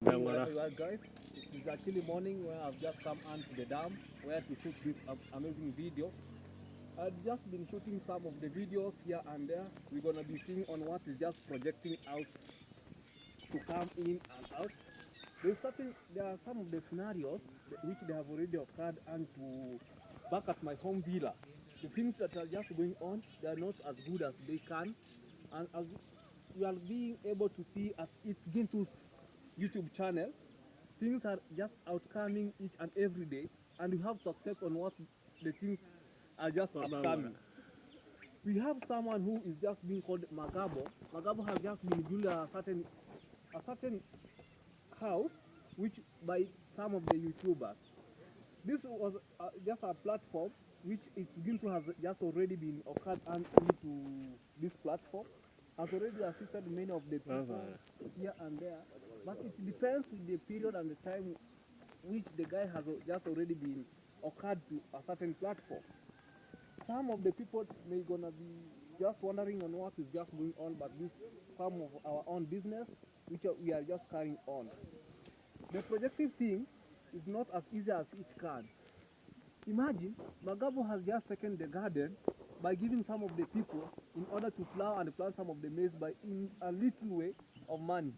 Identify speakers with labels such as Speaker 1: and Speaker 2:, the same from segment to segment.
Speaker 1: morning wherever you are, guys. It is actually morning where I've just come onto the dam where to shoot this amazing video. I've just been shooting some of the videos here and there. We're gonna be seeing on what is just projecting out to come in and out. There are some of the scenarios which they have already occurred and to back at my home villa. The things that are just going on, they are not as good as they can, and as we are being able to see at its Gintu's YouTube channel, things are just outcoming each and every day, and we have to accept on what the things are just upcoming. We have someone who is just being called Magabo. Magabo has just been building a certain house, which by some of the YouTubers. This was just a platform which its Gintu has just already been occurred and into this platform, has already assisted many of the people here and there, but it depends with the period and the time which the guy has just already been occurred to a certain platform. Some of the people may gonna be just wondering on what is just going on, but this some of our own business which we are just carrying on. The projective thing is not as easy as it can. Imagine Magabo has just taken the garden by giving some of the people in order to plow and plant some of the maize by in a little way of money.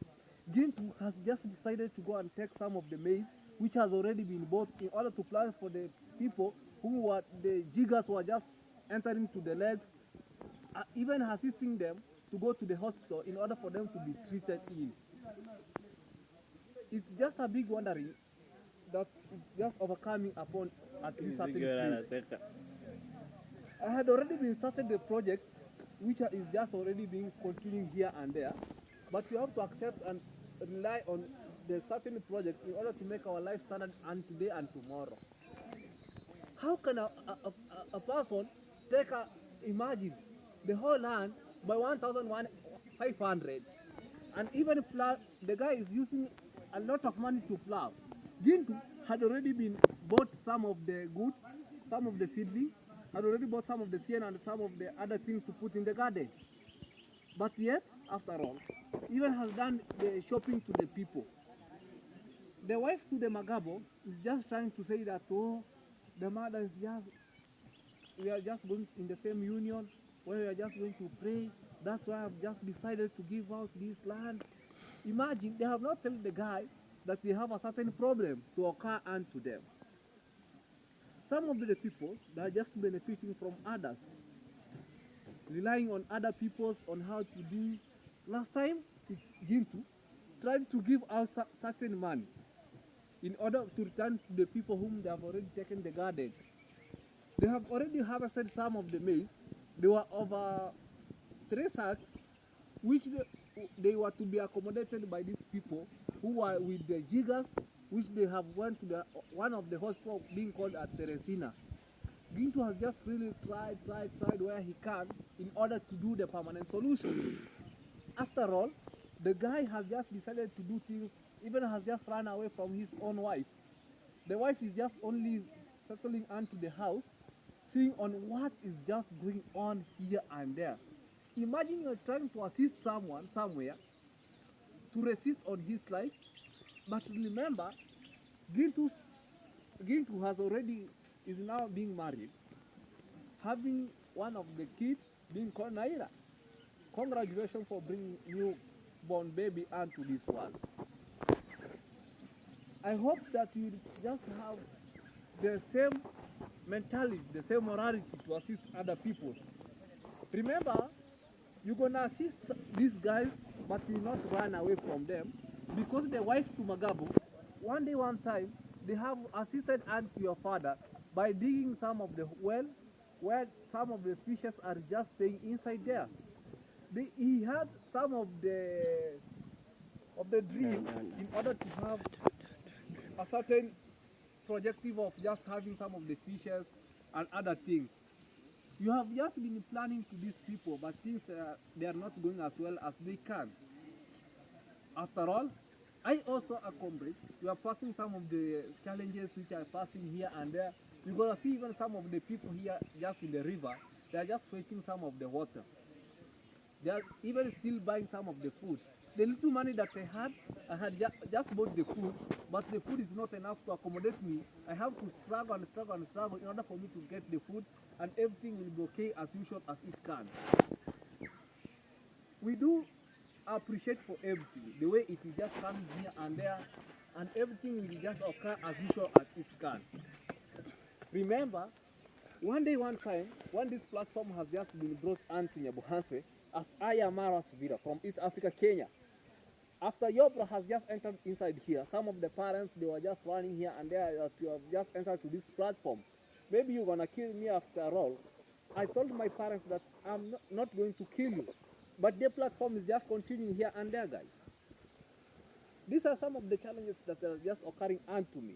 Speaker 1: Gintu has just decided to go and take some of the maize which has already been bought in order to plant for the people who were the jiggers who are just entering to the legs, even assisting them to go to the hospital in order for them to be treated in. It's just a big wondering that it's just overcoming upon at least certain place. I had already been started the project which is just already being continuing here and there, but we have to accept and rely on the certain project in order to make our life standard and today and tomorrow. How can a person take imagine the whole land by 1,500 and even plow? The guy is using a lot of money to plow. Gintu had already been bought some of the goods, some of the seedling, had already bought some of the CN and some of the other things to put in the garden. But yet, after all, even has done the shopping to the people. The wife to the Magabo is just trying to say that, oh, the mother is just, we are just going in the same union where we are just going to pray. That's why I've just decided to give out this land. Imagine, they have not told the guy that they have a certain problem to occur unto them. Some of the people, they are just benefiting from others, relying on other people's on how to do. Last time, Gintu tried to give out certain money in order to return to the people whom they have already taken the garden. They have already harvested some of the maize. There were over 3 sacks, which they were to be accommodated by these people who were with the jiggers, which they have went to one of the hospitals being called at Teresina. Gintu has just really tried where he can in order to do the permanent solution. After all, the guy has just decided to do things, even has just run away from his own wife. The wife is just only settling onto the house, seeing on what is just going on here and there. Imagine you're trying to assist someone somewhere to resist on his life, but remember, Gintu is now being married, having one of the kids being called Naira. Congratulations for bringing newborn baby onto this world. I hope that you just have the same mentality, the same morality to assist other people. Remember, you're gonna assist these guys, but you not run away from them, because the wife to Magabo, one time, they have assisted unto your father by digging some of the well where some of the fishes are just staying inside there. He had some of the dream in order to have a certain projective of just having some of the fishes and other things. You have just been planning to these people, but things they are not going as well as they can. After all, I also a comrade. You are passing some of the challenges which are passing here and there. You're gonna see even some of the people here just in the river. They are just fetching some of the water. They are even still buying some of the food. the little money that I had just bought the food, but the food is not enough to accommodate me. I have to struggle and struggle and struggle in order for me to get the food, and everything will be okay as usual as it can. We do appreciate for everything, the way it is just coming here and there, and everything will just occur as usual as it can. Remember, one day, one time, when this platform has just been brought onto Nyabuhanse, as I am Maras Vida from East Africa, Kenya. After Yobra has just entered inside here, some of the parents, they were just running here and there as you have just entered to this platform. Maybe you're going to kill me after all. I told my parents that I'm not going to kill you. But the platform is just continuing here and there, guys. These are some of the challenges that are just occurring onto me.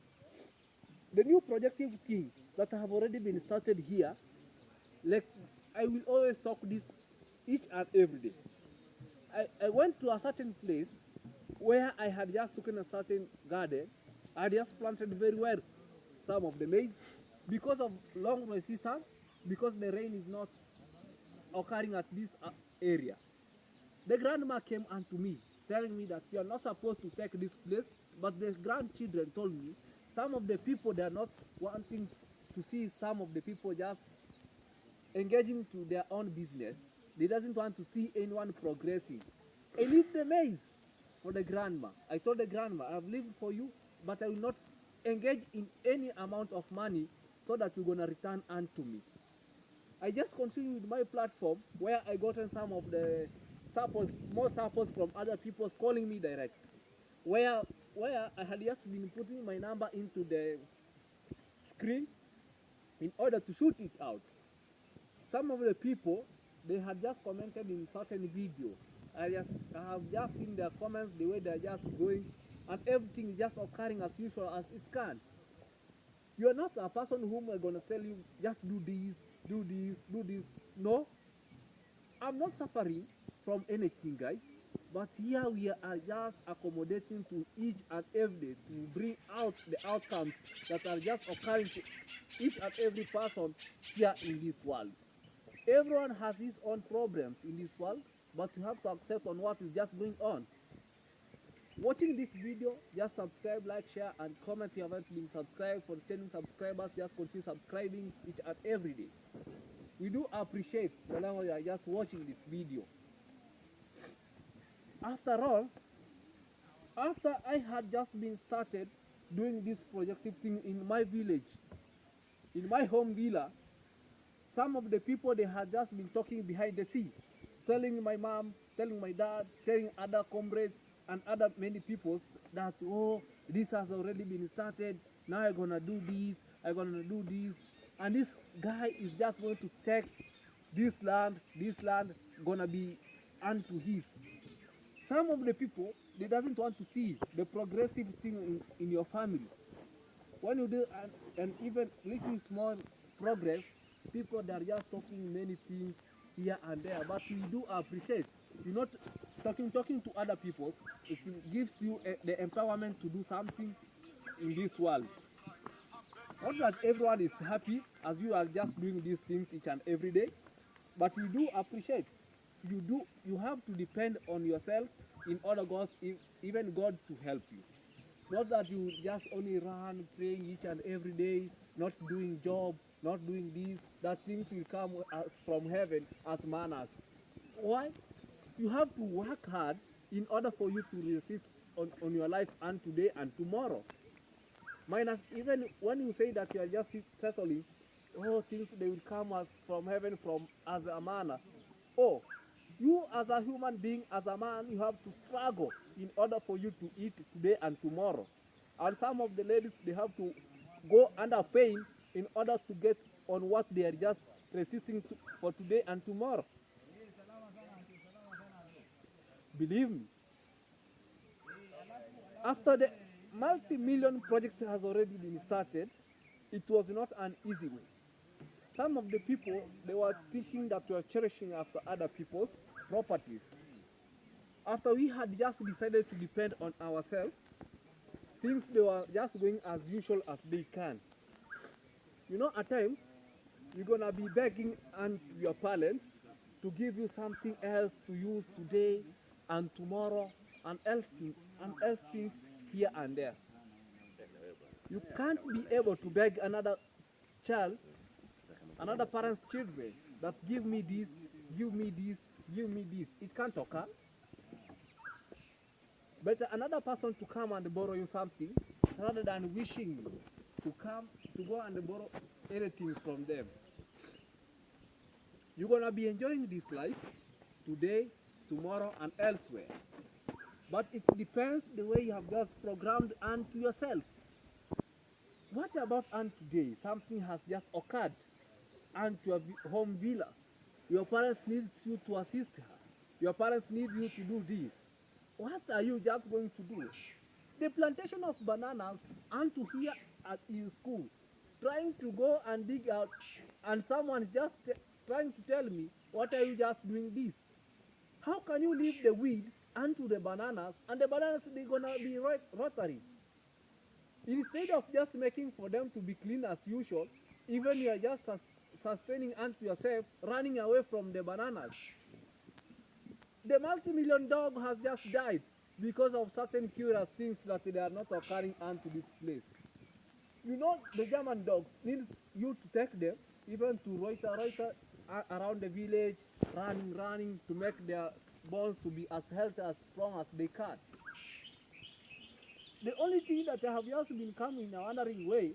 Speaker 1: The new projective things that have already been started here, like I will always talk this each and every day. I went to a certain place where I had just taken a certain garden. I just planted very well some of the maize because of long resistance, because the rain is not occurring at this area. The grandma came unto me telling me that you are not supposed to take this place, but the grandchildren told me some of the people, they are not wanting to see some of the people just engaging to their own business. They doesn't want to see anyone progressing. I leave the maize for the grandma. I told the grandma, I have lived for you, but I will not engage in any amount of money so that you're going to return unto me. I just continue with my platform where I gotten some of the support, small support from other people calling me direct. Where I had just been putting my number into the screen in order to shoot it out. Some of the people, they had just commented in certain video. I have just seen their comments, the way they're just going, and everything is just occurring as usual as it can. You are not a person whom I'm going to tell you, just do this, do this, do this. No. I'm not suffering from anything, guys. But here we are just accommodating to each and every day to bring out the outcomes that are just occurring to each and every person here in this world. Everyone has his own problems in this world, but you have to accept on what is just going on. Watching this video, just subscribe, like, share, and comment if you haven't been subscribed. For 10 subscribers, just continue subscribing each and every day. We do appreciate whenever you are just watching this video. After all, after I had just been started doing this projective thing in my village, in my home villa, some of the people, they had just been talking behind the scenes, telling my mom, telling my dad, telling other comrades and other many people that, oh, this has already been started, now I'm gonna do this, I'm gonna do this, and this guy is just going to take this land gonna be unto his. Some of the people, they doesn't want to see the progressive thing in your family. When you do and even little small progress, people, they are just talking many things here and there, but we do appreciate. You're not talking to other people. It gives you the empowerment to do something in this world. Not that everyone is happy as you are just doing these things each and every day, but we do appreciate. You have to depend on yourself in order even God to help you. Not that you just only run, praying each and every day, not doing job, not doing this, that things will come from heaven as manners. Why? You have to work hard in order for you to resist on your life and today and tomorrow. Minus, even when you say that you are just settling, oh, things they will come as from heaven as a manner. Oh, you as a human being, as a man, you have to struggle in order for you to eat today and tomorrow. And some of the ladies, they have to go under pain in order to get on what they are just resisting for today and tomorrow. Believe me. After the multi-million project has already been started, it was not an easy way. Some of the people, they were thinking that we are cherishing after other people's properties. After we had just decided to depend on ourselves, things, they were just going as usual as they can. You know, at times, you're going to be begging and your parents to give you something else to use today and tomorrow, and else things here and there. You can't be able to beg another child, another parent's children, that give me this, give me this, give me this. It can't occur. But another person to come and borrow you something, rather than wishing you to go and borrow anything from them. You're gonna be enjoying this life today, tomorrow, and elsewhere. But it depends the way you have just programmed unto yourself. What about and today? Something has just occurred unto your home villa. Your parents need you to assist her. Your parents need you to do this. What are you just going to do? The plantation of bananas unto here in school, trying to go and dig out, and someone just trying to tell me, what are you just doing this? How can you leave the weeds onto the bananas, and the bananas they're gonna be rotary? Instead of just making for them to be clean as usual, even you are just sustaining unto yourself, running away from the bananas. The multi-million dog has just died because of certain curious things that they are not occurring onto this place. You know, the German dogs needs you to take them, even to loiter around the village, running to make their bones to be as healthy as strong as they can. The only thing that I have just been coming in a wandering way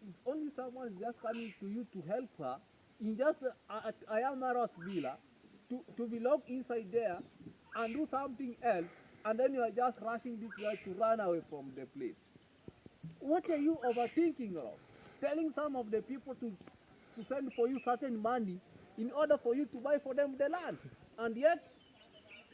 Speaker 1: is only someone is just coming to you to help her in just a Yamaros villa to be locked inside there and do something else, and then you are just rushing this guy to run away from the place. What are you overthinking of? Telling some of the people to send for you certain money in order for you to buy for them the land, and yet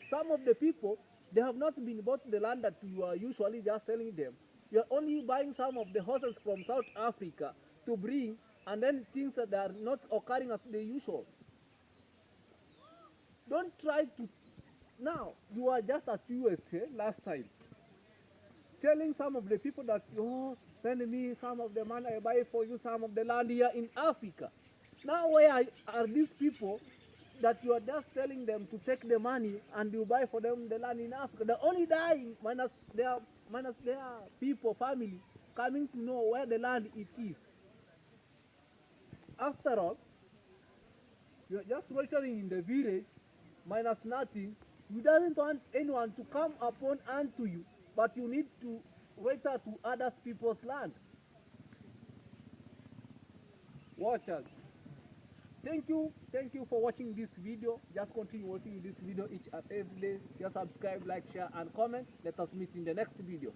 Speaker 1: some of the people, they have not been bought the land that you are usually just selling them. You are only buying some of the horses from South Africa to bring, and then things that are not occurring as the usual. Don't try to. Now, you are just at USA last time, telling some of the people that, oh, send me some of the money, I buy for you some of the land here in Africa. Now, where are these people that you are just telling them to take the money and you buy for them the land in Africa? They're only dying, minus their people, family, coming to know where the land it is. After all, you're just loitering in the village, minus nothing. You doesn't want anyone to come upon unto you, but you need to loiter to other people's land. Watchers, thank you for watching this video. Just continue watching this video each and every day. Just subscribe, like, share, and comment. Let us meet in the next video.